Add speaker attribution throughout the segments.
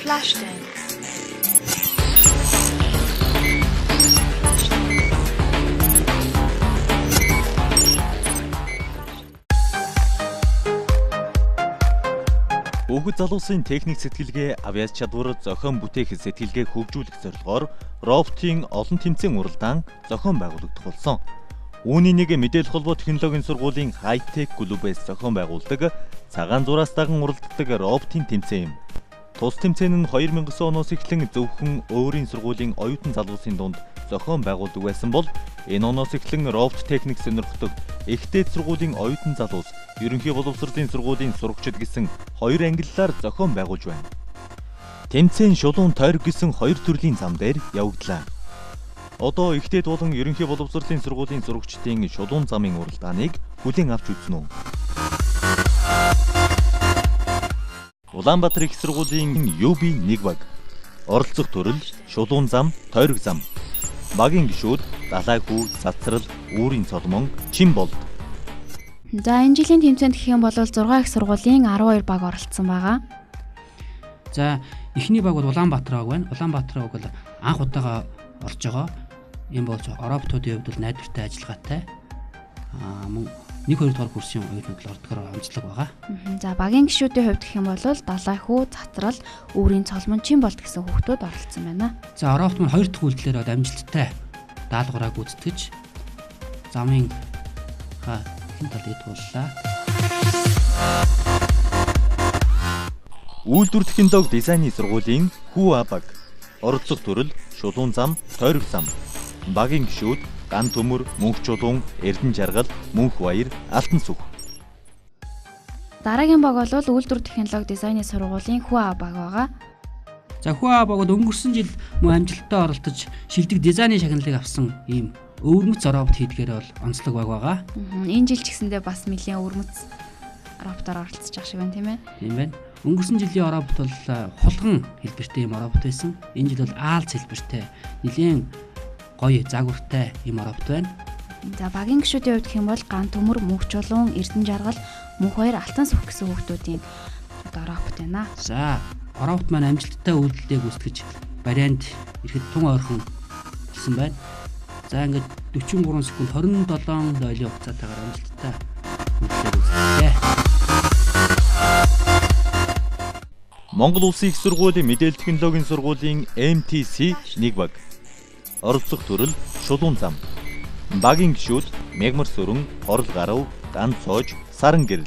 Speaker 1: Flashdance.
Speaker 2: Бүгд залуусын техник сэтгэлгээ, авиац чадвар, зохион бүтээх сэтгэлгээг хөгжүүлэх зорилгоор роботын олон тэмцээн уралдаан зохион байгуулагдах болсон. Үүний нэг мэдээлэл холбоо технологийн сургуулийн хай-тек клубээс зохион байгуулдаг цагаан зураас даган уралддаг роботын тэмцээн юм. Тус тэмцээн нь 2009 оноос эхлэн зөвхөн өөрийн сургуулийн оюутан залуусын дунд зохион байгуулдаг байсан бол энэ оноос эхлэн робот техник сонирхдог ихтэй сургуулийн оюутан залуус ерөнхий боловсролын сургуулийн сурагчид гэсэн хоёр ангиллаар зохион байгуулж байна. Тэмцээн шулуун тойрог гэсэн хоёр төрлийн зам дээр явагдлаа. Одоо ихтэй болон ерөнхий боловсролын сургуулийн сурагчдын шулуун замын уралдааныг хүлээн авч үзнэ үү? Улаанбаатар их сургуулийн UB1 баг. Оролцох төрөл шулуун зам, тойрог зам. Багийн гишүүд далай хүү, цацрал, үүрийн цолмон, чин болд.
Speaker 3: За энэ жилийн тэмцээнд гэх юм бол 6 их сургуулийн 12 баг оролцсон байгаа.
Speaker 4: За эхний баг бол Улаанбаатар баг байна. Улаанбаатар баг бол анх удаага орж байгаа. Ийм болж роботуудын хувьд бол найдвартай ажиллагаатай. Мөн 1-2 дугаар курсын оюутнууд л ордгоор онцлог байгаа.
Speaker 3: За багийн гишүүдийн хувьд гэх юм бол далай хүү, цацрал, үүрийн цолмон, чин болд гэсэн хүүхдүүд оролцсон байна.
Speaker 4: За робот маань 2 дахь үйлдэлээр амжилттай даалгавраа гүйцэтгэж замын хэн талыг тууллаа.
Speaker 2: Үйлдвэр технологи дизайны сургуулийн Хүү баг. Оролцох төрөл шулуун зам, тойрог зам. Багийн гишүүд ган төмөр, мөнх чулуун, эрдэнэ жаргал, мөнх баяр, алтан сүх.
Speaker 3: Дараагийн баг бол үйлдвэр технологи дизайны сургуулийн Хүү баг байгаа.
Speaker 4: За Хүү баг бол өнгөрсөн жил мөн амжилттай оролцож шилдэг дизайны шагналыг авсан ийм өвөрмөц робот хийдгээр бол онцлог баг байгаа.
Speaker 3: Энэ жил ч гэсэндээ бас нэлийн өвөрмөц роботоор оролцож байгаа шиг байна тийм ээ.
Speaker 4: Тийм байна. Өнгөрсөн жилийн робот бол хулган хэлбэртэй ийм робот байсан. Энэ жил бол аалц хэлбэртэй нэлийн гоё загвартай ийм робот байна.
Speaker 3: За багийн гишүүдийн хувьд гэх юм бол ган төмөр, мөнх чулуун, эрдэнэ жаргал, мөнх баяр, алтан сүх гэсэн хүүхдүүдийн одоо робот байна.
Speaker 4: За робот маань амжилттай үйлдэлийг гүйцэтгэж барианд ирэхэд тун ойрхон болсон байна. За ингээд 43 секунд 27 дойлын хугацаатайгаар амжилттай үйлдэлийг гүйцэтгэлээ.
Speaker 2: Монгол Улсын их сургуулийн мэдээлэл технологийн сургуулийн MTC1 баг. Оролцох төрөл шулуун зам. Багийн гишүүд мягмар сүрэн, орол гарав, ганц цоож, саран гэрэл.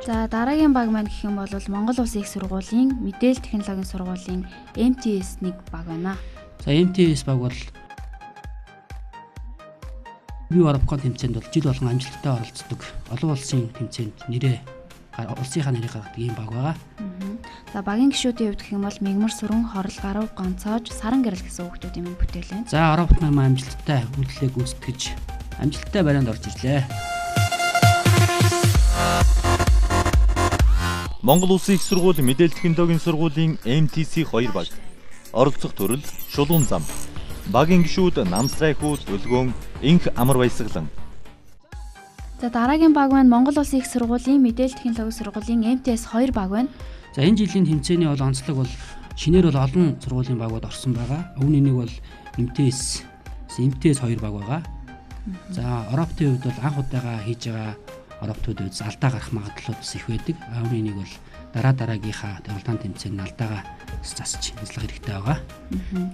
Speaker 3: За дараагийн баг маань гэх юм бол Монгол Улсын их сургуулийн мэдээлэл технологийн сургуулийн MTS1 баг байна.
Speaker 4: За MTS баг бол Европкон тэмцээнд бол жил болгон амжилттай оролцдог. Олон улсын тэмцээнд улсынхаа нэрийг гаргадаг ийм баг байгаа.
Speaker 3: За багийн гишүүдийн хувьд гэх юм бол мягмар сүрэн, хорол гарав, ганцоож, саран гэрэл гэсэн хүүхдүүдийн минь бүтээл байна.
Speaker 4: За робот маань амжилттай үйлдэлээ гүйцэтгэж амжилттай барианд орж ирлээ.
Speaker 2: Монгол Улсын их сургуулийн мэдээлэл технологийн сургуулийн MTC2 баг. Оролцох төрөл шулуун зам. Багийн гишүүд намсрай хүү, дөлгөөн, инх амар баясгалан.
Speaker 3: За дараагийн баг маань Монгол Улсын их сургуулийн мэдээлэл технологийн сургуулийн MTS2 баг байна.
Speaker 4: За энэ жилийн тэмцээний бол онцлог бол шинээр бол олон сургуулийн багууд орсон байгаа. Үүний нэг бол MTS2 баг байгаа. За роботын хувьд бол анх удаага хийж байгаа роботууд үед алдаа гарах магадлал бас их байдаг. Үүний нэг бол дараагийнхаа уралдаан тэмцээний алдаагаа засч нислах хэрэгтэй байгаа.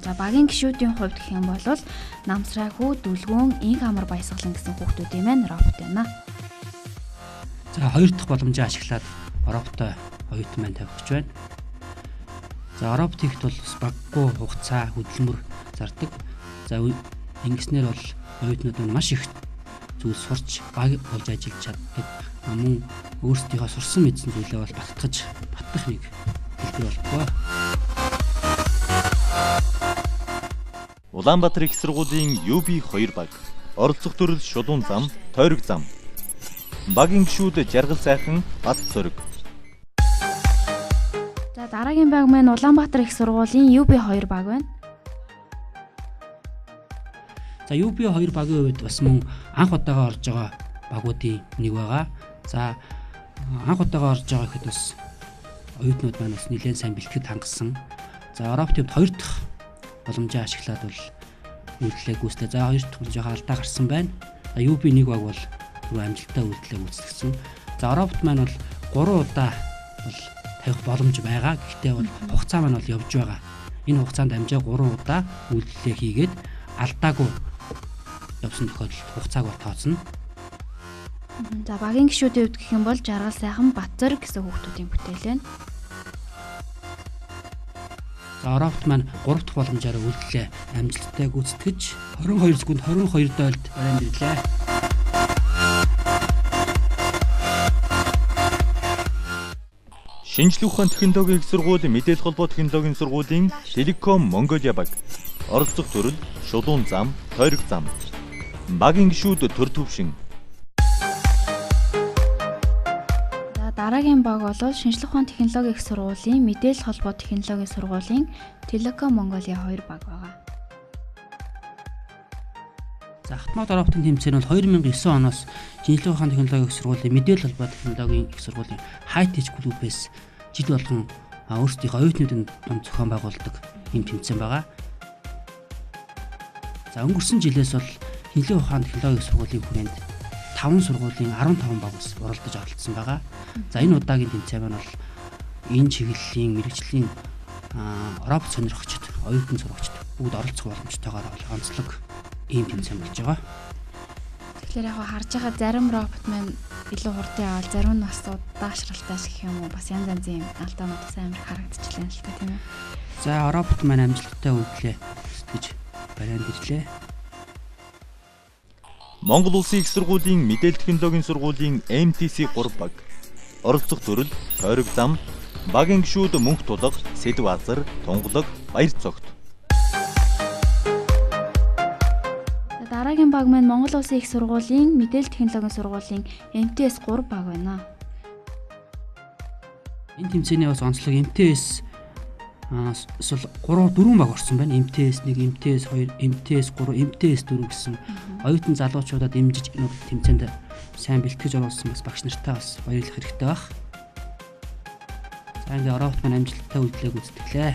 Speaker 3: За багийн гишүүдийн хувьд гэх юм бол намсрай хүү, дүлгөөн, инх амар баясгалан гэсэн хүүхдүүдийн маань робот байна.
Speaker 4: За хоёр дахь боломжийг ашиглаад роботоо оюутан маань тавих гэж байна. За робот хийхэд бол баггүй хугацаа, хөдөлмөр зардаг. За ингэснээр бол оюутнууд нь маш их зүйл сурч баг болж ажиллаж чаддаг. Мөн өөрсдийнхөө сурсан мэдсэн зүйлээ бол батгах нэг хэлбэр болтгоо.
Speaker 2: Улаанбаатар их сургуулийн UB2 баг. Оролцох төрөл шулуун зам, тойрог зам. Багийн гишүүд жаргал сайхан, бат сөрөг.
Speaker 3: За дараагийн баг маань Улаанбаатар их сургуулийн UB2 баг байна.
Speaker 4: За UB2 багийн хувьд бас мөн анх удаага орж байгаа багуудын нэг байгаа. За анх удаага орж байгаа гэхэд бас оюутнууд маань бас нэлээд сайн бэлтгэд хангасан. За Европ төвд 2 дахь боломжоо ашиглаад бол үйлдэлээ гүйцэтгэв. За 2 дахь жоохон алдаа гарсан байна. За UB1 баг бол түрүү амжилттай үйлдэлээ гүйцэтгэсэн. За Европт маань бол 3 удаа бол тавих боломж байгаа. Гэхдээ бол хугацаа маань бол явж байгаа. Энэ хугацаанд амжаа 3 удаа үйлдэлээ хийгээд алдаагүй явсан тохиолдолд хугацааг бол тооцно.
Speaker 3: За багийн гишүүдийн хувьд гэх юм бол Жаргал сайхан Бацар гэсэн хүүхдүүдийн бүтээл байна.
Speaker 4: За Европт маань 3 дахь боломжоор үйлдэлээ амжилттай гүйцэтгэж 22 секунд 22 дойлд барайнд ирлээ.
Speaker 2: Шинжлэх ухаан технологийн их сургуулийн мэдээлэл холбоо технологийн сургуулийн Telecom Mongolia баг. Оролцох төрөл Шулуун зам, Тойрог зам. Багийн гишүүд төр төвшин.
Speaker 3: За дараагийн баг бол Шинжлэх ухааны технологийн их сургуулийн мэдээлэл холбоо технологийн сургуулийн Telecom Mongolia 2 баг байгаа.
Speaker 4: За Хатмат Европын тэмцээн бол 2009 оноос Шинжлэх ухааны технологийн их сургуулийн мэдээлэл холбоо технологийн их сургуулийн High-Tech клубээс жил болгон өөрсдийнхөө оюутнуудын дунд зохион байгуулдаг юм тэмцээн байгаа. За өнгөрсөн жилээс бол Шинжлэх ухааны технологийн сургуулийн хүрээнд 5 сургуулийн 15 баг ус оролдож оролцсон байгаа. За энэ удаагийн тэмцээн маань бол энэ чиглэлийн мэрэгжлийн Европ сонирхогчид, оюутан сурагчид бүгд оролцох боломжтойгоор онцлог ийм тэмцээн болж байгаа.
Speaker 3: Тэгэхээр яг харж байгаа зарим робот маань илүү хурдан явал, зарим нь бас удаашралтай гэх юм уу, бас янз янзын алдаанууд сайн амар харагдчихлаа л та тийм ээ.
Speaker 4: За робот маань амжилттай үйлдэлээ гэж барайнд ирлээ.
Speaker 2: Монгол Улсын их сургуулийн мэдээлэл технологийн сургуулийн MTC 3 баг. Оролцох төрөл Тойрог зам, багийн гишүүд Мөнх тулга, Сэдв азар, Тунгалаг, Баяр цогт.
Speaker 3: Дараагийн баг маань Монгол Улсын их сургуулийн мэдээлэл технологийн сургуулийн MTS 3 баг байна.
Speaker 4: Энэ тэмцээний бас онцлог MTS 4 баг орсон байна. MTS 1, MTS 2, MTS 3, MTS 4 гэсэн оюутан залуучуудад дэмжиж энэ тэмцээнд сайн бэлтгэж оруулсан бас багш нартай бас баярлах хэрэгтэй баг. За ингээ Европт маань амжилттай үйлдэлээ гүйцэтгэлээ.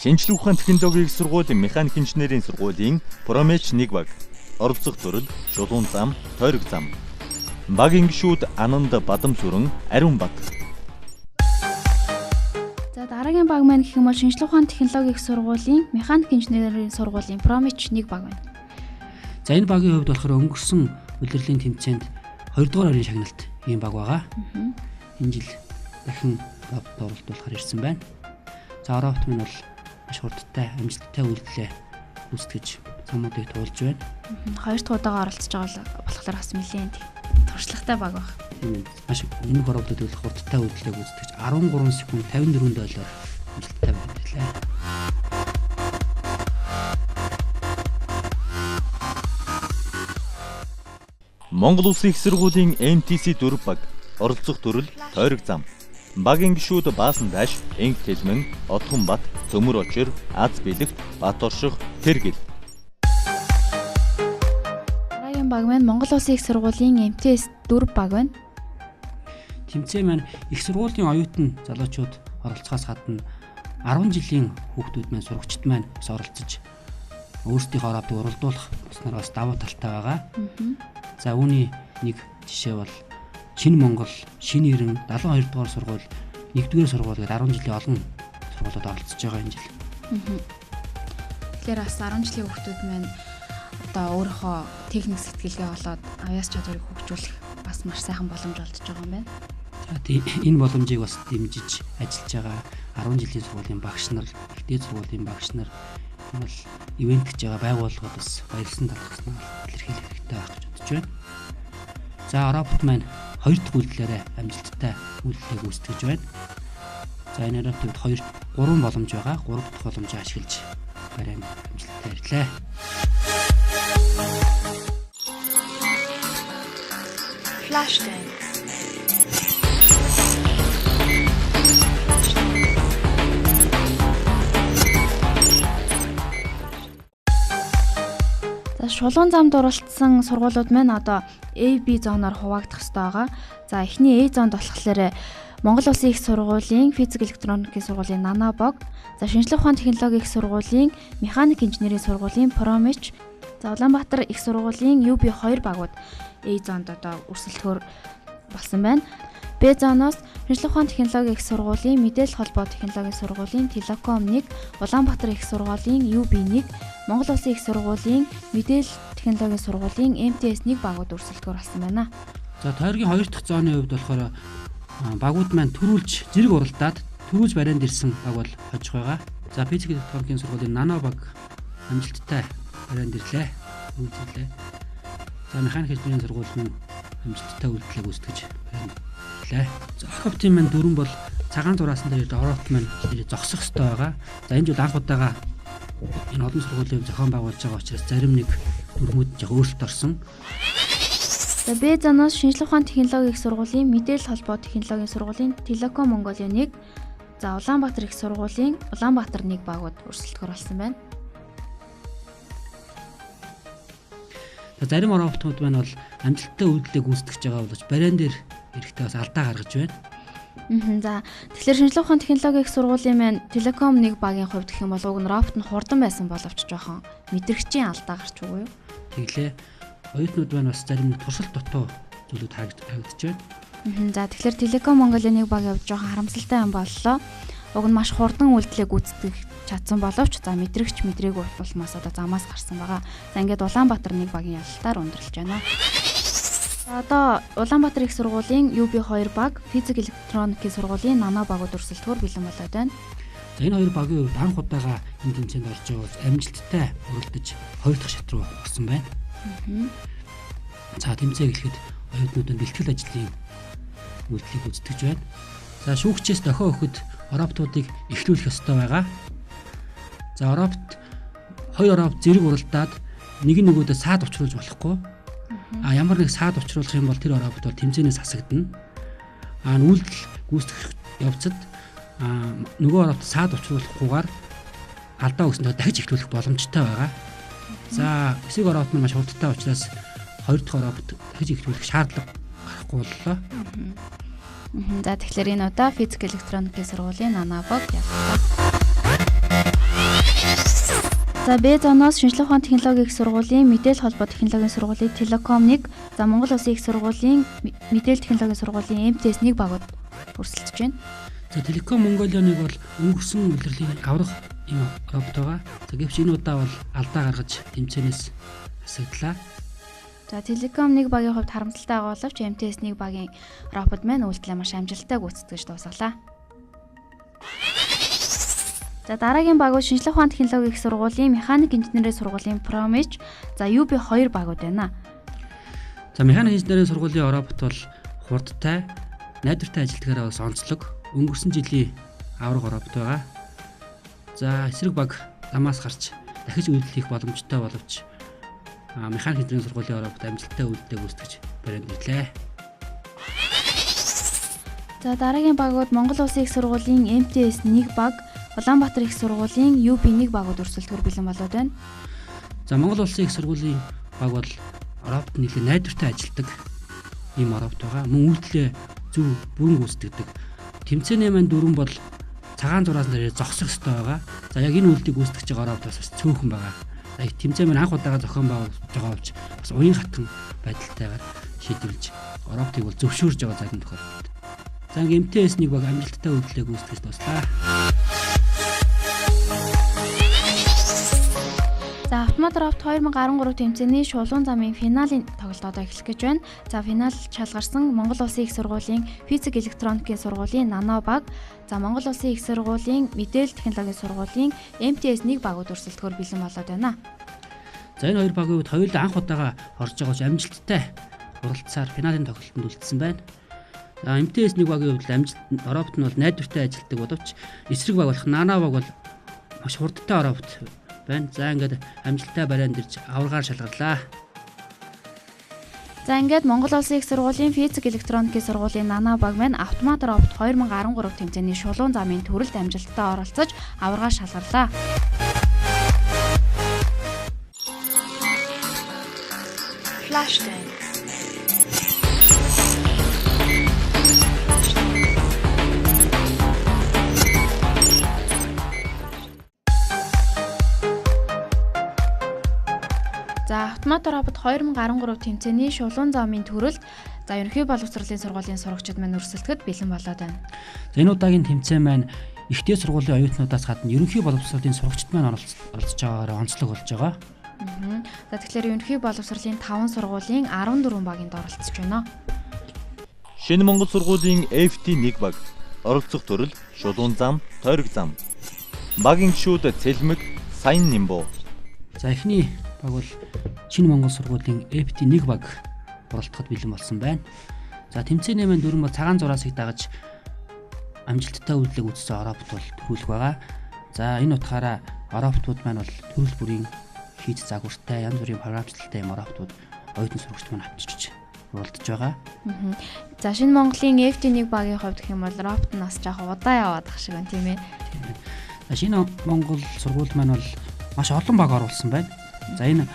Speaker 2: Шинжлэх ухааны технологийн их сургуулийн механик инженерийн сургуулийн Промеч 1 баг. Оролцох төрөл Шулуун зам, Тойрог зам. Багийн гишүүд Ананд Бадамсүрэн, Ариун бат.
Speaker 3: За дараагийн баг маань гэх юм бол Шинжлэх ухааны технологийн их сургуулийн механик инженерийн сургуулийн Промеч 1 баг байна.
Speaker 4: За энэ багийн хувьд болохоор өнгөрсөн улирлын тэмцээнд 2 дугаар орын шагналт ийм баг байгаа. Энэ жил дахин Европт оролцуулахаар ирсэн байна. За Европт минь бол маш хурдтай амжилттай үйлдэлээ гүйцэтгэж самуудыг туулж байна.
Speaker 3: 2 дахь удаага оролцож байгаа болохоор бас нэлээд туршлагатай баг баг.
Speaker 4: Тийм ээ. Маш өмнөх Европт бол хурдтай үйлдэлээ гүйцэтгэж 13 секунд 54 дойлоор амжилттай байлаа.
Speaker 2: Монгол Улсын их сургуулийн MTC 4 баг. Оролцох төрөл Тойрог зам. Багийн гишүүд Баасан Дааш, Энг Тэлмэн, Отхон бат, Төмөр очир, Аз бэлэгт, Бат орших, Тэргэл.
Speaker 3: Дараагийн баг маань Монгол Улсын их сургуулийн MTS 4 баг байна.
Speaker 4: Тэмцээн маань их сургуулийн оюутан залуучууд оролцохоос гадна 10 жилийн хүүхдүүд маань сурагчид маань бас оролцож өөрсдийнхөө оруулалтыг уралдуулах туснаар бас давуу талтай байгаа. За үүний нэг жишээ бол Шинэ Монгол, Шинэ Ирэн, 72 дугаар сургууль, 1-р сургууль гэдэг 10 жилийн олон сургуулиуд оролцож байгаа энэ жил.
Speaker 3: Тэгэхээр бас 10 жилийн хүүхдүүд маань одоо өөрийнхөө техник сэтгэлгээ болоод авьяас чадварыг хөгжүүлэх бас маш сайхан боломж олдож байгаа юм байна.
Speaker 4: За энэ боломжийг бас дэмжиж ажиллаж байгаа 10 жилийн сургуулийн багш нар, ихтэй сургуулийн багш нар бол ивент гэж байгаа байгууллагууд бас баярлсан талхаснаа илэрхийлэх хэрэгтэй байх гэж бодож байна. За Европт маань 2 дахь үйлдэлээрээ амжилттай үйлдэлээ гүйцэтгэж байна. За энэ Европт 3 боломж байгаа. 3 дахь боломжийг ашиглаж барайнд амжилттай ирлээ.
Speaker 1: Flash dance.
Speaker 3: За За шулуун замд оролцсон сургуулиуд маань одоо A, B зооноор хуваагдах хэрэгтэй байгаа. За эхний A зоонд болохоор Монгол Улсын их сургуулийн физик электроникийн сургуулийн Нанобог, за шинжлэх ухааны технологийн их сургуулийн механик инженерийн сургуулийн Промич, за Улаанбаатар их сургуулийн UB2 багууд A зоонд одоо өрсөлдөхөөр болсон байна. Б зооноос шинжлэх ухааны технологийн их сургуулийн мэдээлэл холбоо технологийн сургуулийн Телеком 1, Улаанбаатар их сургуулийн UB1, Монгол Улсын их сургуулийн мэдээлэл технологийн сургуулийн MTS 1 багууд өрсөлдөхөөр болсон байна.
Speaker 4: За тойргийн 2 дахь зооны хувьд болохоор багууд маань төрүүлж зэрэг уралдаад төрүүлж барианд ирсэн баг бол хожих байгаа. За физик электроникийн сургуулийн Нанобог амжилттай барианд ирлээ. Үйлчлээ. За механик инженерийн сургууль нь амжилттай үйлдэлийг гүйцэтгэж барианд ирлээ. За Ороптын маань дөрөн бол цагаан зураасан дээр Оропт маань зогсох ёстой байгаа. За энэ жил анх удаага энэ олон сургуулийн зохион байгуулж байгаа учраас зарим нэг дүрмүүд жоо өөрчлөлт орсон.
Speaker 3: За Б зооноос шинжлэх ухааны технологийн их сургуулийн мэдээлэл холбоо технологийн сургуулийн Телеком Монголын 1, за Улаанбаатар их сургуулийн Улаанбаатар 1 багууд өрсөлдөхөөр болсон байна.
Speaker 4: За зарим Ороптууд маань бол амжилттай үйлдэлийг гүйцэтгэж байгаа боловч бариан дээр эрэхтэй бас алдаа гаргаж байна.
Speaker 3: За тэгэхээр шинжлэх ухааны технологийн их сургуулийн маань Телеком 1 багийн хувьд гэх юм бол уг нь робот нь хурдан байсан боловч жоохон мэдрэгчийн алдаа гарч үгүй юу?
Speaker 4: Тэглээ. Оюутнууд маань бас зарим нэг туршилт дутуу зүйлүүд харагдаж байна.
Speaker 3: За тэгэхээр Телеком Монголын 1 багийн хувьд жоохон харамсалтай юм боллоо. Уг нь маш хурдан үйлдэлийг гүйцэтгэх чадсан боловч за мэдрэгч мэдрээгүй улмаас одоо замаас гарсан байгаа. За ингээд Улаанбаатар 1 багийн ялалтаар өндөрлж байна. Одоо Улаанбаатар их сургуулийн UB2 баг, физик электроникийн сургуулийн Нано багууд өрсөлдөхөөр бэлэн болоод байна.
Speaker 4: За энэ хоёр багийн хувьд анх удаага энэ тэмцээнд орж байгаа амжилттай өрөлдөж 2 дахь шат руу орсон байна. За тэмцээг эхлэхэд оюутнууд нь бэлтгэл ажлын үйлдэлийг гүйцэтгэж байна. За шүүгчээс дохио өгөхөд Ороптуудыг эхлүүлэх ёстой байгаа. За Оропт 2 Оропт зэрэг уралдаад нэг нөгөөдөө саад учруулж болохгүй. Ямар нэг саад учруулах юм бол тэр Оропт бол тэмцээнээс хасагдана. Үйлдэл гүйцэтгэх явцад нөгөө Оропт саад учруулахгүйгээр алдаа өгснөд дахиж эхлүүлэх боломжтой байгаа. За эсрэг Оропт нь маш хурдтай учраас 2 дахь Оропт дахиж эхлүүлэх шаардлага гарахгүй боллоо.
Speaker 3: За тэгэхээр энэ удаа физик электроникийн сургуулийн Нанобог явлаа. За Б зооноос шинжлэх ухааны технологийн их сургуулийн мэдээлэл холбоо технологийн сургуулийн Телеком 1, за Монгол Улсын их сургуулийн мэдээлэл технологийн сургуулийн MTS 1 багууд өрсөлдөж байна.
Speaker 4: За Телеком Монголын 1 бол өнгөрсөн улирлын аврах юм робот байгаа. За гэвч энэ удаа бол алдаа гаргаж тэмцээнээс хасагдлаа.
Speaker 3: За Телеком 1 багийн хувьд харамсалтай байгаа боловч MTS 1 багийн робот маань үйлдэлээ маш амжилттай гүйцэтгэж дуусгалаа. За дараагийн багууд шинжлэх ухааны технологийн их сургуулийн механик инженерийн сургуулийн Промич, за UB2 багууд байна.
Speaker 4: За механик инженерийн сургуулийн робот бол хурдтай, найдвартай ажилтгаараа бас онцлог. Өнгөрсөн жилийн аврах робот байгаа. За эсрэг баг замаас гарч дахиж үйлдэл хийх боломжтой боловч механик инженерийн сургуулийн робот амжилттай үйлдэлээ гүйцэтгэж барианд ирлээ.
Speaker 3: За дараагийн багууд Монгол Улсын их сургуулийн MTS 1 баг, Улаанбаатар их сургуулийн UB1 багууд өрсөлдөхөөр бэлэн болоод байна.
Speaker 4: За Монгол Улсын их сургуулийн баг бол робот нэлээд найдвартай ажилдаг ийм робот байгаа. Мөн үйлдэлээ зөв бүрэн гүйцэтгэдэг. Тэмцээний маань дөрвөн бол цагаан зураас нэрээр зогсох ёстой байгаа. За яг энэ үйлдэлийг гүйцэтгэж байгаа робот бас цөөхөн байгаа. За тэмцээн маань анх удаага зохион байгуулж байгаа болж бас уян хатан байдалтайгаар шийдвэрлэж роботыг бол зөвшөөрж байгаа зарим тохиолдолд. За MTS 1 баг амжилттай үйлдэлээ гүйцэтгэж дуслаа.
Speaker 3: За автомат робот 2013 тэмцээний шулуун замын финалийн тоглолт одоо эхлэх гэж байна. За финал шалгарсан Монгол Улсын их сургуулийн физик электроникийн сургуулийн Нано баг, за Монгол Улсын их сургуулийн мэдээлэл технологийн сургуулийн MTS 1 багууд өрсөлдөхөөр бэлэн болоод байна.
Speaker 4: За энэ хоёр багийн хувьд хоёулаа анх удаага орж байгаач амжилттай уралцсаар финалийн тоглолтод үлдсэн байна. За MTS 1 багийн хувьд робот нь бол найдвартай ажилтдаг боловч эсрэг баг болох Нано баг бол маш хурдтай робот байна. За ингээд амжилттай барианд ирж аваргаар шалгарлаа.
Speaker 3: За ингээд Монгол Улсын их сургуулийн физик электроникийн сургуулийн Нано баг маань автомат робот 2013 тэмцээний шулуун замын төрөлд амжилттай оролцож аваргаар шалгарлаа.
Speaker 1: Flash dance.
Speaker 3: За автомат робот 2013 тэмцээний шулуун замын төрөлд за ерөнхий боловсролын сургуулийн сурагчид маань өрсөлдөхөд бэлэн болоод байна.
Speaker 4: За энэ удаагийн тэмцээн маань ихтэй сургуулийн оюутнуудаас гадна ерөнхий боловсролын сурагчид маань оролцож байгаагаар онцлог болж байгаа.
Speaker 3: За тэгэхээр ерөнхий боловсролын 5 сургуулийн 14 багийн оролцож байна.
Speaker 2: Шинэ Монгол сургуулийн FT1 баг оролцох төрөл шулуун зам, тойрог зам. Багийн гишүүд Цэлмэг, Саян Нимбо.
Speaker 4: За эхний баг бол Шинэ Монгол сургуулийн FT1 баг оролцоход бэлэн болсон байна. За тэмцээний маань дөрвөн цагаан зураасыг дагаж амжилттай үйлдэл үүссэн робот бол төрүүлэх байгаа. За энэ утгаараа роботууд маань бол төрөл бүрийн хийж загвартай янз бүрийн програмчлалтай юм роботууд оюутан сурагчид маань авчирч уралдаж байгаа.
Speaker 3: За Шинэ Монголын FT1 багийн хувьд гэх юм бол робот нь бас жоохон удаа яваад ах шиг байна тийм ээ.
Speaker 4: За Шинэ Монгол сургууль маань бол маш олон баг оруулсан байна. За энэ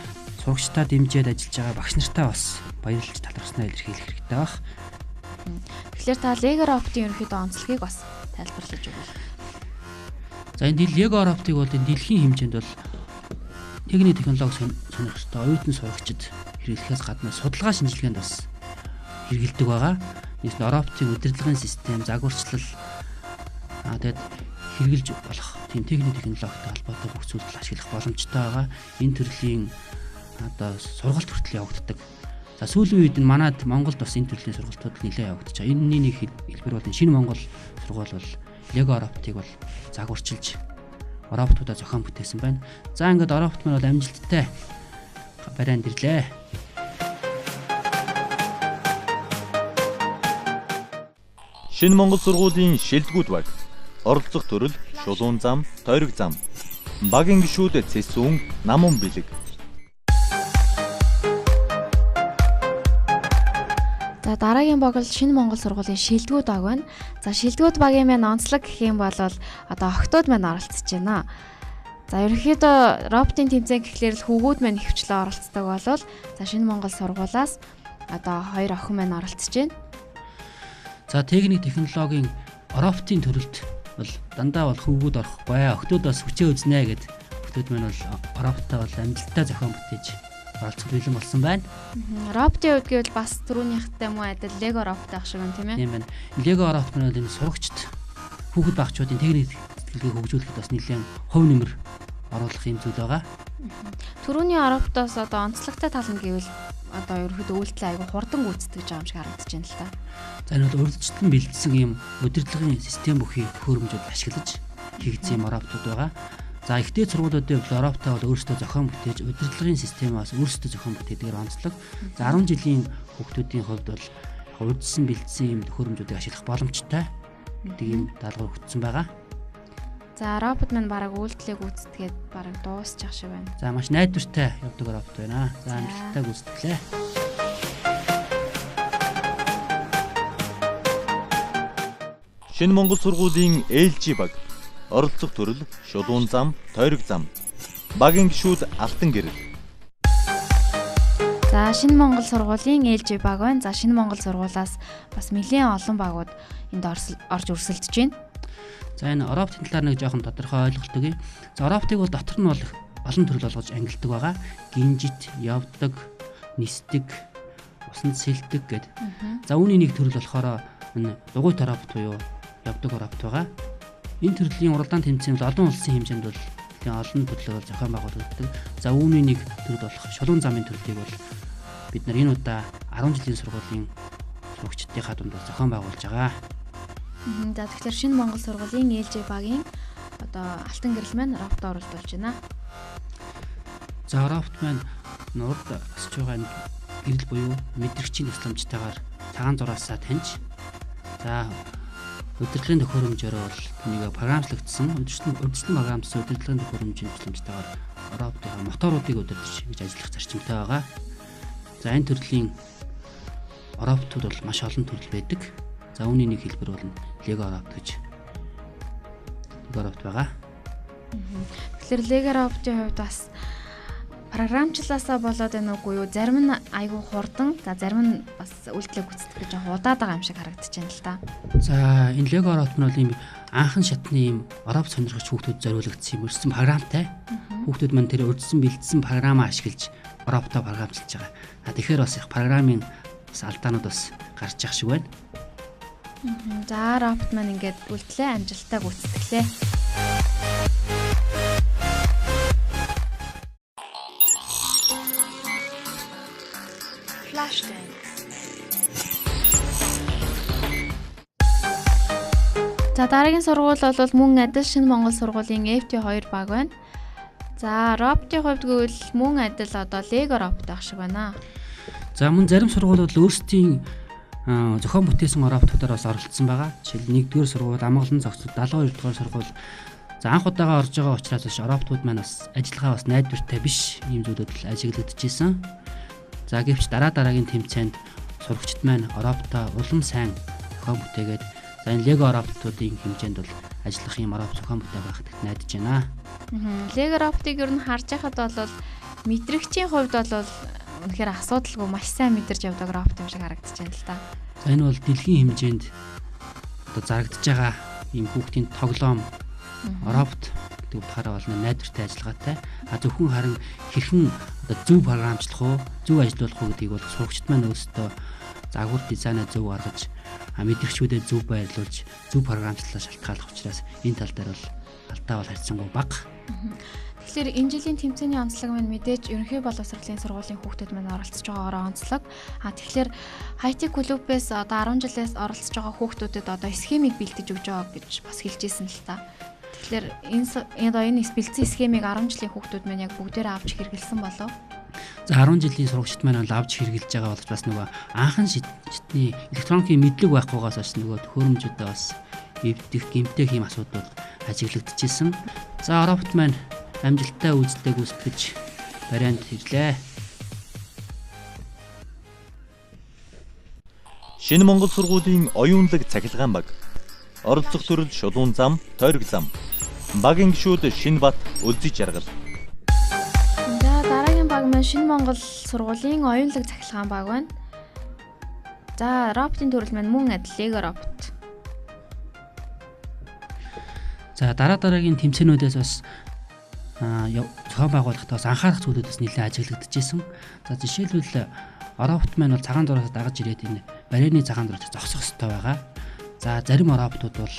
Speaker 4: сурагчдаа дэмжиж ажиллаж байгаа багш нартай бас баярлж талархснаа илэрхийлэх хэрэгтэй баг.
Speaker 3: Тэгэхээр та Lego роботын ерөнхийдөө онцлогийг бас тайлбарлаж өгвөл.
Speaker 4: За энэ Lego роботыг бол энэ дэлхийн хэмжээнд бол техник технологи сонирхолтой оюутан сурагчид хэрэглэхээс гадна судалгаа шинжилгээнд бас хэрэгэлдэг байгаа. Нийслэл роботын удирдлагын систем, загварчлал тэгээд хэрэгжилж болох тийм техник технологитой холбоотой бүх зүйлийг ашиглах боломжтой байгаа. Энэ төрлийн одоо сургалт хүртэл явагддаг. За сүүлийн үед манайд Монголд бас энэ төрлийн сургалтууд нэлээд явагдаж байгаа. Энэний нэг хэлбэр бол Шинэ Монгол сургууль бол Lego роботыг бол загварчилж роботуудаа зохион бүтээсэн байна. За ингээд робот маань бол амжилттай барайнд ирлээ.
Speaker 2: Шинэ Монгол сургуулийн шилдэгүүд баг оролцох төрөл шулуун зам, тойрог зам. Багийн гишүүд Цэсүүн, Намун бэлэг.
Speaker 3: За дараагийн баг бол Шинэ Монгол сургуулийн шилдэгүүд баг байна. За шилдэгүүд багийн маань онцлог гэх юм бол одоо охтууд маань оролцож байна. За ерөнхийдөө роботын тэмцээн гэхлээр л хүүгүүд маань хөвчлөө оролцдог болвол за Шинэ Монгол сургуулиас одоо 2 охин маань оролцож байна.
Speaker 4: За техник технологийн роботын төрөлд бол дандаа бол хүүгүүд орохгүй, охтууд бас хүчээ үзнэ гэд охтууд маань бол роботтой бол амжилттай зохион бүтээж оролцох бэлэн болсон байна.
Speaker 3: Роботын хувьд гэвэл бас түрүүнийхтэй муу адил Lego робот ах шиг байна тийм ээ.
Speaker 4: Тийм байна. Lego робот маань энэ сурагчд хүүхэд багчуудын техник сэтгэлгээ хөгжүүлэхэд бас нэлээд хувь нэмэр оруулах юм зүйл байгаа.
Speaker 3: Түрүүний роботоос одоо онцлогтой тал нь гэвэл одоо ерөөхдөө үйлдэл айгу хурдан гүйцэтгэж байгаа юм шиг харагдаж байна л та.
Speaker 4: За энэ бол урьдчилан бэлдсэн юм удирдлагын систем бүхий төхөөрөмжүүд ашиглаж хийгдсэн юм роботууд байгаа. За ихтэй сургуулиудын роботоо бол өөрсдөө зохион бүтээж удирдлагын системээс өөрсдөө зохион бүтээдгээр онцлог. За 10 жилийн хүүхдүүдийн хувьд бол урьдчилан бэлдсэн юм төхөөрөмжүүдийг ашиглах боломжтой гэдэг юм даалгавар өгсөн байгаа.
Speaker 3: За робот маань бараг үйлдэлээ гүйцэтгээд бараг дуусчих шиг байна.
Speaker 4: За маш найдвартай явдаг робот байна. За амжилттай гүйцэтгэлээ.
Speaker 2: Шинэ Монгол сургуулийн LG баг оролцох төрөл шулуун зам, тойрог зам. Багийн гишүүд Алтан гэрэл.
Speaker 3: За Шинэ Монгол сургуулийн LG баг байна. За Шинэ Монгол сургуулиас бас нэлээд олон багууд энд орж өрсөлдөж байна.
Speaker 4: За энэ роботын талаар нэг жоохон тодорхой ойлголт өгье. За роботыг бол дотор нь бол олон төрөл болгож ангилдаг байгаа. Гинжит, явдаг, нисдэг, усанд сэлдэг гэдэг. За үүний нэг төрөл болохоор энэ дугуйт робот буюу явдаг робот байгаа. Энэ төрлийн уралдаан тэмцээн бол олон улсын хэмжээнд бол олон төрлөөр зохион байгуулагддаг. За үүний нэг төрөл болох шулуун замын төрлийг бол бид нар энэ удаа 10 жилийн сургуулийн сурагчдынхаа дунд зохион байгуулж байгаа.
Speaker 3: За тэгэхээр Шинэ Монгол сургуулийн LG багийн одоо Алтан гэрэл маань робот оруулж байна.
Speaker 4: За робот маань нурд асч байгаа гэрэл буюу мэдрэгчийн тусламжтайгаар цагаан зураасаа таньж за удирдлагын төхөөрөмжөөр бол түүнийг програмчлагдсан урьдчилан програмчлсан удирдлагын төхөөрөмжийн тусламжтайгаар роботын моторуудыг удирдах гэж ажиллах зарчимтай байгаа. За энэ төрлийн роботууд бол маш олон төрөл байдаг. За үүний нэг хэлбэр бол Lego робот гэж робот байгаа.
Speaker 3: Тэгэхээр Lego роботын хувьд бас програмчлаасаа болоод байна уугүй юу? Зарим нь айгүй хурдан, за зарим нь бас үйлдэлээ гүйцэтгэж жоохон удаад байгаа юм шиг харагдаж байна л да.
Speaker 4: За энэ Lego Robot нь бол ийм анхан шатны ийм робот сонирхогч хүүхдүүд зориулагдсан юм өрсөн програмтай. Хүүхдүүд маань тэр урьдчилан бэлдсэн програмаа ашиглаж роботоо програмчилж байгаа. Тэгэхээр бас их програмын бас алдаанууд бас гарч явах шиг байна.
Speaker 3: За робот маань ингээд үйлдэлээ амжилттай гүйцэтгэлээ.
Speaker 1: Flashdance.
Speaker 3: За дараагийн сургууль бол мөн адил шинэ Монгол сургуулийн FT2 баг байна. За роботын хувьд гэвэл мөн адил одоо Lego робот ах шиг байна.
Speaker 4: За мөн зарим сургуулиуд өөрсдийн зохион бүтээсэн роботуудаар бас оролцсон байгаа. Жишээл 1-р сургууль Амгалан зохицуулт 72-р сургууль. За анх удаага орж байгаа учраас роботууд маань бас ажиллагаа бас найдвартай биш ийм зүйлүүд л ажиглагдчихсэн. За гэвч дараагийн тэмцээнд сурагчид маань роботоо улам сайн зохион бүтээгээд за энэ Lego роботуудын хэмжээнд бол ажиллах юм робот зохион бүтээх байхад найдаж байна.
Speaker 3: Lego роботыг ер нь харж байхад бол мэдрэгчийн хувьд бол үнэхээр асуудалгүй маш сайн мэдэрч явдаг робот юм шиг харагдаж байна л да.
Speaker 4: За энэ бол дэлхийн хэмжээнд одоо зарагдж байгаа ийм хүүхдийн тоглоом робот гэдэг утгаараа бол найдвартай ажиллагаатай. Зөвхөн харин хэрхэн одоо зөв програмчлах уу, зөв ажилуулах уу гэдгийг бол сурагчид маань өөрсдөө загвар дизайнаа зөв гаргаж, мэдрэгчүүдэд зөв байрлуулж, зөв програмчлалаа шалтгааллах учраас энэ тал дээр бол алдаа бол харьцангуй бага.
Speaker 3: Тэгэхээр энэ жилийн тэмцээний онцлог маань мэдээж ерөнхий боловсролын сургуулийн хүүхдүүд маань оролцож байгаагаар онцлог. Тэгэхээр хайтек клубээс одоо 10 жилээс оролцож байгаа хүүхдүүдэд одоо схемийг бэлдэж өгч байгаа гэж бас хэлжсэн л та. Тэгэхээр энэ бэлдсэн схемийг 10 жилийн хүүхдүүд маань яг бүгдээрээ авч хэрэгэлсэн болов.
Speaker 4: За 10 жилийн сурагчид маань бол авч хэрэгжилж байгаа боловч бас нөгөө анхан шатны электроникийн мэдлэг байхгүйгаас бас нөгөө төхөөрөмжүүдээ бас эвдэх, гэмтэх юм асуудал ажиглагдчихсэн. За робот маань амжилттай үйлдэлээ гүйцэтгэж барианд ирлээ.
Speaker 2: Шинэ Монгол сургуулийн оюунлаг цахилгаан баг. Оролцох төрөл Шулуун зам, Тойрог зам. Багийн гишүүд Шинбат, Үлзий жаргал.
Speaker 3: За дараагийн баг маань Шинэ Монгол сургуулийн оюунлаг цахилгаан баг байна. За роботын төрөл маань мөн адил Lego робот.
Speaker 4: За дараагийн тэмцээнүүдээс бас зохион байгуулалтаа бас анхаарах зүйлүүдээс нэлээд ажиглагдчихсэн. За жишээлбэл робот маань бол цагаан дураас дагаж ирээд энэ барианы цагаан дураас зогсох хэрэгтэй байгаа. За зарим роботууд бол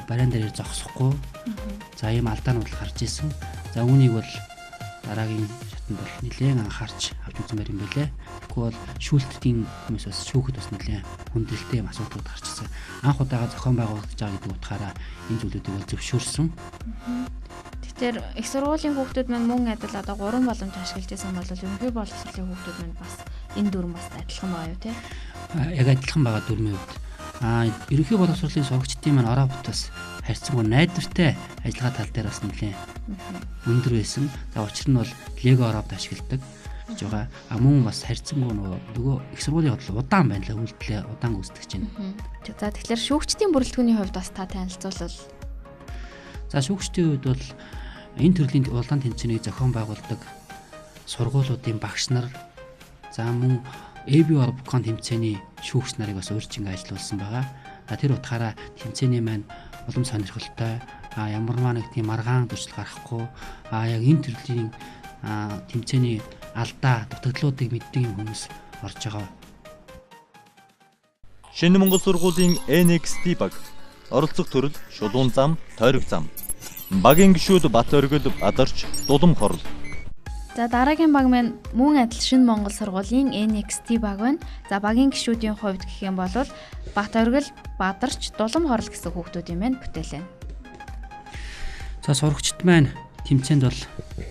Speaker 4: бариан дээр зогсохгүй. За ийм алдаанууд гарч ирсэн. За үүнийг бол дараагийн шатанд бол нэлээд анхаарч авч үзмээр юм байлээ. Тэгэхгүй бол шүүлтдийн хүмүүс бас шүүхэд бас нэлээд хүндрэлтэй юм асуудлууд гарч ирсэн. Анх удаага зохион байгуулагдаж байгаа гэдэг утгаараа энэ зүйлүүдийг бол зөвшөөрсөн.
Speaker 3: Тэгэхээр их сургуулийн хүүхдүүд маань мөн адил одоо 3 боломж ашиглаж байсан бол ерөнхий боловсролын хүүхдүүд маань бас энэ дүрм бас адилхан байгаа юу те?
Speaker 4: Яг адилхан байгаа дүрмийн хувьд ерөнхий боловсролын сурагчдын маань роботоос харьцангуй найдвартай ажиллагаа тал дээр бас нэлээд өндөр байсан. За учир нь бол Lego робот ашигладаг гэж байгаа. Мөн бас харьцангуй нөгөө их сургуулийн бодлого удаан байна л үйлдэлээ удаан гүйцэтгэж байна.
Speaker 3: За тэгэхээр шүүгчдийн бүрэлдэхүүний хувьд бас та танилцуулбал.
Speaker 4: За шүүгчдийн хувьд бол энэ төрлийн улаан тэмцээнийг зохион байгуулдаг сургуулиудын багш нар за мөн AB Orbcon тэмцээний шүүгч нарыг бас өөрчилгөө ажилуулсан байгаа. Тэр утгаараа тэмцээний маань улам сонирхолтой ямарваа нэг тийм маргаан зуршил гарахгүй яг энэ төрлийн тэмцээний алдаа дутагдлуудыг мэддэг юм хүмүүс орж байгаа.
Speaker 2: Шинэ Монгол сургуулийн NXT баг. Оролцох төрөл Шулуун зам, Тойрог зам. Багийн гишүүд Бат Оргил, Бадарч, Дулам хорл.
Speaker 3: За дараагийн баг маань мөн адил Шинэ Монгол сургуулийн NXT баг байна. За багийн гишүүдийн хувьд гэх юм бол Бат Оргил, Бадарч, Дулам хорл гэсэн хүүхдүүд юм байна бүтээлээ.
Speaker 4: За сурагчид маань тэмцээнд бол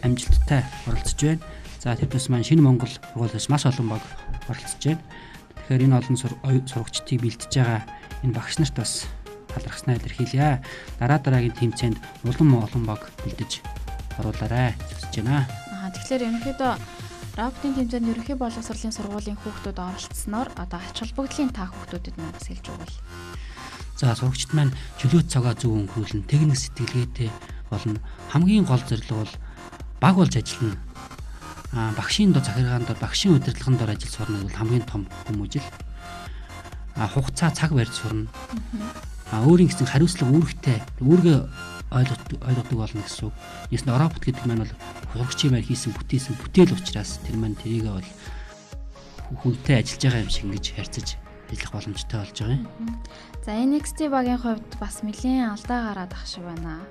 Speaker 4: амжилттай оролцож байна. За тэр тус маань Шинэ Монгол сургуулиас маш олон баг оролцож байна. Тэгэхээр энэ олон сурагчдыг бэлдэж байгаа энэ багш нарт бас талархснаа илэрхийлье. Дараагийн тэмцээнд олон баг бэлдэж оруулаарай гэж байна.
Speaker 3: Тэгэхээр ерөнхийдөө роботын тэмцээнд ерөнхий боловсролын сургуулийн хүүхдүүд оролцсноор одоо ач холбогдлын та хүүхдүүдэд маань бас хэлж өгвөл.
Speaker 4: За сурагчид маань чөлөөт цагаа зөв өнгөрүүлэн техник сэтгэлгээтэй болно. Хамгийн гол зорилго бол баг болж ажиллана. багшийн дор захиргаанд дор багшийн удирдлагын дор ажил сурна бол хамгийн том хүмүүжил. Хугацаа цаг барьж сурна. Өөрийн гэсэн хариуцлага үүрэгтэй үүргээ ойлгодог болно гэсэн үг. Ясна робот гэдэг маань бол хурагчийн маань хийсэн бүтээл учраас тэр маань тэрийг бол хүнтэй ажиллаж байгаа юм шиг ингэж харьцаж ажиллах боломжтой болж байгаа юм.
Speaker 3: За NXT багийн хувьд бас нэлийн алдаа гараад ах шиг байна.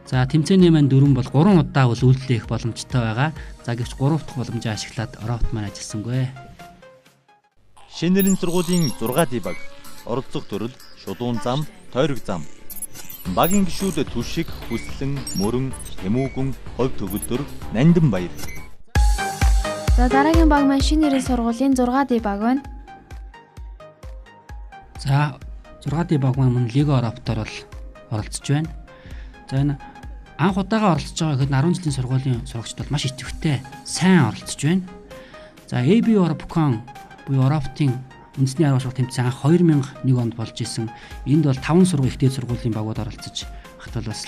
Speaker 4: За тэмцээний маань 4 бол 3 удаа бол үйлдэлэх боломжтой байгаа. За гэвч 3 дахь боломжоо ашиглаад робот маань ажилласангүй.
Speaker 2: Шинэрийн сургуулийн 6D баг оролцох төрөл шулуун зам, тойрог зам. Багийн гишүүд Түшиг, Хүслэн, Мөрөн, Тэмүүгэн, Ховь төгөлдөр, Нандин баяр.
Speaker 3: За дараагийн баг маань шинэрийн сургуулийн 6D баг байна.
Speaker 4: За 6D баг маань Лего роботоор бол оролцож байна. За энэ анх удаага оролцож байгаа гэхэд 10 жилийн сургуулийн сурагчид бол маш идэвхтэй сайн оролцож байна. За AB Oropcon буюу роботын үндэсний арга сургалт тэмцээн анх 2001 онд болж исэн. Энд бол 5 сургууль ихтэй сургуулийн багууд оролцож багт бол бас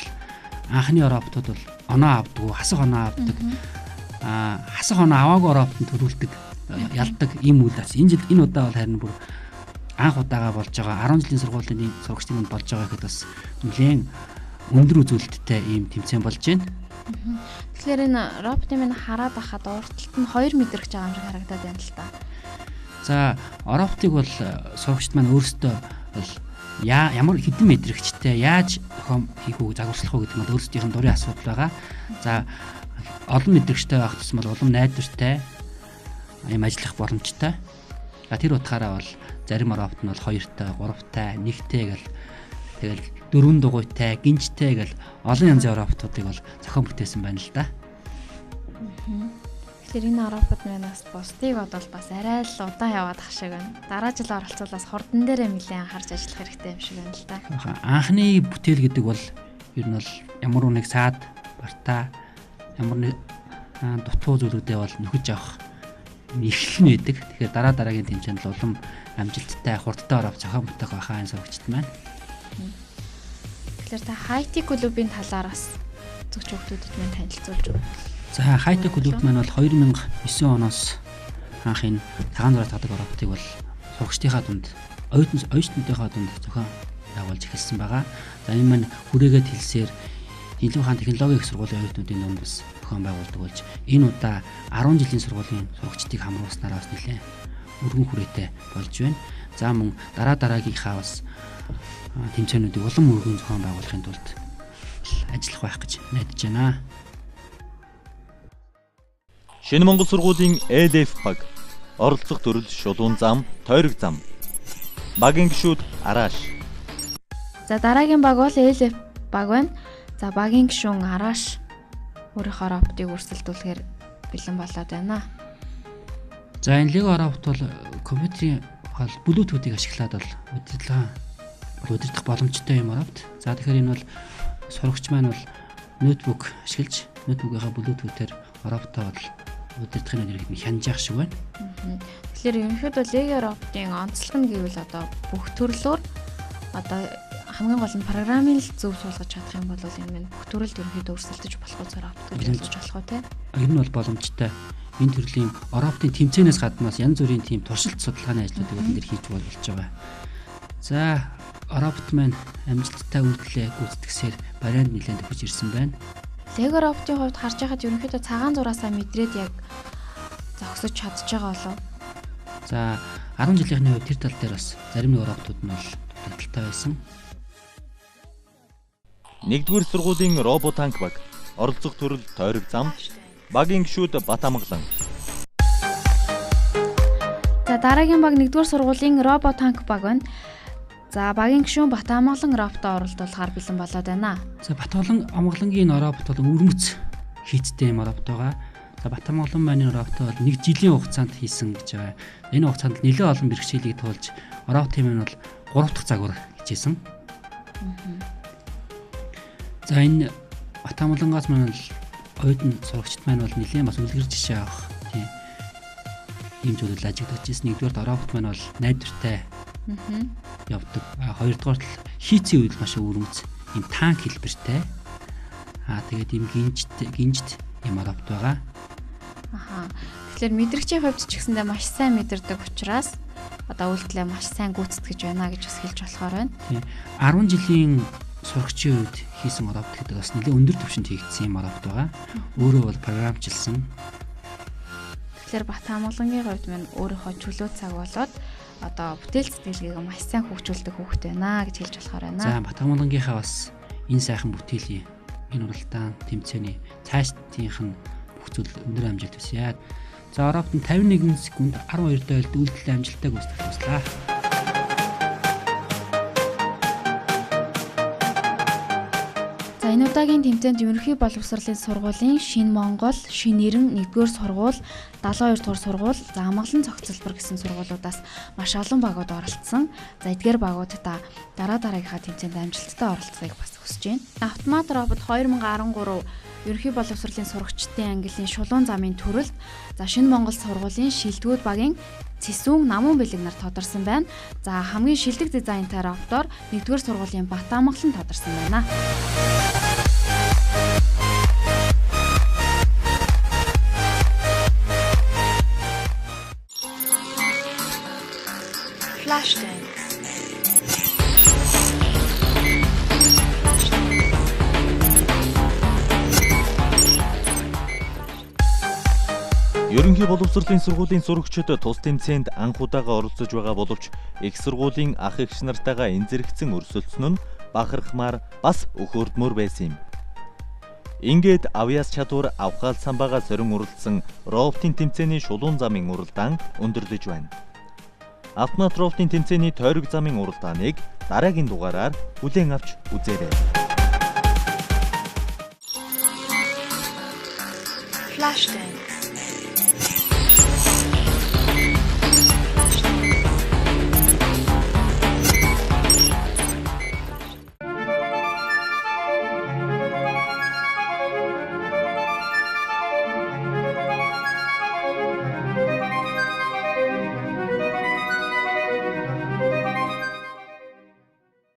Speaker 4: анхны роботууд бол оноо авдаг, хасах оноо авдаг. Хасах оноо аваагүй роботод төрүүлдэг, ялдаг ийм үйл аз. Энэ жил энэ удаа бол харин бүр анх удаага болж байгаа 10 жилийн сургуулийн сурагчдын болж байгаа гэхэд бас нэлээд өндөр үзүүлэлттэй ийм тэмцээн болж байна.
Speaker 3: Тэгэхээр энэ роботын минь хараад байхад уртталт нь 2 м гэж байгаа юм шиг харагдаад байна л та.
Speaker 4: За роботыг бол сурагчид маань өөрсдөө бол ямар хэдэн мэдрэгчтэй яаж зохион хийх үү, загварчлах уу гэдэг нь өөрсдийнх нь дурын асуудал байгаа. За олон мэдрэгчтэй байх тусмал улам найдвартай юм ажиллах боломжтой. Тэр утгаараа бол зарим робот нь бол 2-тай, 3-тай, 1-тэй гэл тэгэл 4 дугуйтай, гинжтэй гэл олон янзын роботуудыг бол зохион бүтээсэн байна л да.
Speaker 3: Тэгэхээр энэ робот манаас бусдыг бодвол бас арай л удаан яваад ах шиг байна. Дараа жил оролцуулаас хурдан дээрээ нэлээд анхаарч ажиллах хэрэгтэй юм шиг байна л да.
Speaker 4: Анхны бүтээл гэдэг бол ер нь бол ямар нэг саад, бартаа, ямар нэг дутуу зүйлүүдээ бол нөхөж авах эхлэл нь байдаг. Тэгэхээр дараагийн тэмцээнд л улам амжилттай, хурдтай ороод зохион бүтээх байхаа энэ сурагчид маань.
Speaker 3: Тэгэхээр та хайтек клубын талаараас зөвч хүмүүсд маань танилцуулж өгөх.
Speaker 4: За хайтек клуб маань бол 2009 оноос анх энэ цагаан зураг татдаг роботыг бол сурагчдынхаа дунд, оюутнуудынхаа дунд зохион байгуулж эхэлсэн байгаа. За энэ маань хүрээгээд хэлсээр илүү хаан технологийн их сургуулийн оюутнуудын дунд бас зохион байгуулдаг болж энэ удаа 10 жилийн сургуулийн сурагчдыг хамруулснараа бас нэлээд өргөн хүрээтэй болж байна. За мөн дараагийнхаа бас тэмцээнүүдийг улам өргөн зохион байгуулахын тулд ажиллах байх гэж найдаж байна.
Speaker 2: Шинэ Монгол сургуулийн LF баг оролцох төрөл шулуун зам, тойрог зам. Багийн гишүүд Арааш.
Speaker 3: За дараагийн баг бол LF баг байна. За багийн гишүүн Арааш өөрийнхөө роботыг өрсөлдүүлэхээр бэлэн болоод байна.
Speaker 4: За энэ Lego робот бол компьютерийн хол Bluetooth-ыг ашиглаад бол удирдах боломжтой юм робот. За тэгэхээр энэ бол сурагч маань бол ноутбук ашиглаж ноутбукийнхаа Bluetooth-ээр роботоо бол удирдахын нэрийг хянаж явах шиг байна.
Speaker 3: Тэгэхээр ерөнхийдөө Lego роботын онцлог нь гэвэл одоо бүх төрлөөр одоо хамгийн гол нь програмын л зөв суулгаж чадах юм бол энэ бүх төрөлд ерөнхийдөө өрсөлдөж болох робот гэж хэлж болох уу те?
Speaker 4: Энэ нь бол боломжтой. Энэ төрлийн роботын тэмцээнээс гаднаас янз бүрийн тийм туршилт судалгааны ажлуудыг энэ дэр хийж болж байгаа. За робот маань амжилттай үйлдэлээ гүйцэтгсээр барианд нэлээд өгч ирсэн байна.
Speaker 3: Lego роботын хувьд харж байхад ерөнхийдөө цагаан зураасаа мэдрээд яг зогсож чадж байгаа болов.
Speaker 4: За 10 жилийнхний үед тэр тал дээр бас зарим нэг роботууд нь бол дутагдaltaй байсан.
Speaker 2: 1-р сургуулийн роботанк баг оролцох төрөл тойрог зам, багийн гишүүд Батамглан.
Speaker 3: За дараагийн баг 1-р сургуулийн роботанк баг байна. За багийн гишүүн Батамглан роботоо оролцуулахаар бэлэн болоод байна.
Speaker 4: За Батамглангийн робот бол өрмөц хийцтэй юм робот байгаа. За Батамглан маань роботоо бол 1 жилийн хугацаанд хийсэн гэж байгаа. Энэ хугацаанд нэлээд олон бэрхшээлийг туулж роботын маань бол 3 дахь загвар хичээсэн. За энэ Батамглангаас маань оюутан сурагчид маань бол нэлээд бас үлгэр жишээ авах тийм юм зүйлүүд ажиглаж ирсэн. 1-р робот маань бол найдвартай явдаг. 2-р хийцийн үед маш өрмөц юм танк хэлбэртэй. Тэгээд юм гинжт юм робот байгаа.
Speaker 3: Аха. Тэгэхээр мэдрэгчийн хувьд ч гэсэндээ маш сайн мэдэрдэг учраас одоо үйлдэлээ маш сайн гүйцэтгэж байна гэж бас хэлж болохоор байна.
Speaker 4: Тийм. 10 жилийн сурагчийн үед хийсэн робот гэдэг бас нэлээд өндөр түвшинд хийгдсэн юм робот байгаа. Өөрөө бол програмчилсан.
Speaker 3: Тэгэхээр Бат Амгалангийн хувьд минь өөрийнхөө чөлөө цаг болоод одоо бүтээл сэтгэлгээг маш сайн хөгжүүлдэг хүүхэд байна гэж хэлж болохоор байна.
Speaker 4: За Бат Амгалангийнхаа бас энэ сайхан бүтээлийн энэ уралдаан тэмцээний цаашдынх нь бүх зүйл өндөр амжилт хүсье. За робот нь 51 секунд 12 дойлд үйлдэл амжилттай гүйцэтгэх туслаа.
Speaker 3: За энэ удаагийн тэмцээнд ерөнхий боловсролын сургуулийн Шинэ Монгол, Шинэ Эрен 1-р сургууль, 72 дугаар сургууль, за Амгалан цогцлбор гэсэн сургуулиудаас маш олон багууд оролцсон. За эдгээр багуудаа дараа дараагийнхаа тэмцээнд амжилттай оролцохыг бас хүсэж байна. Автомат робот 2013 ерөнхий боловсролын сурагчдын ангиллын шулуун замын төрөлд за Шинэ Монгол сургуулийн шилдэгүүд багийн Цэсүүн намун бэлэг нар тодорсон байна. За хамгийн шилдэг дизайнтай роботоор 1-р сургуулийн Бат Амгалан тодорсон байна.
Speaker 1: Flash dance.
Speaker 2: Ерөнхий боловсролын сургуулийн сурагчид тус тэмцээнд анх удаага оролцож байгаа боловч их сургуулийн ах эгч нартайгаа энзэрэгцэн өрсөлдсөн нь бахархмаар бас өхөөрдмөр байсан юм. Ингээд авьяас чадвар авхаал самбаага сорин уралдсан роботын тэмцээний шулуун замын уралдаан өндөрлөж байна. Автомат роботын тэмцээний тойрог замын уралдааныг дараагийн дугаараар хүлээн авч үзээрэй.
Speaker 1: Flash dance.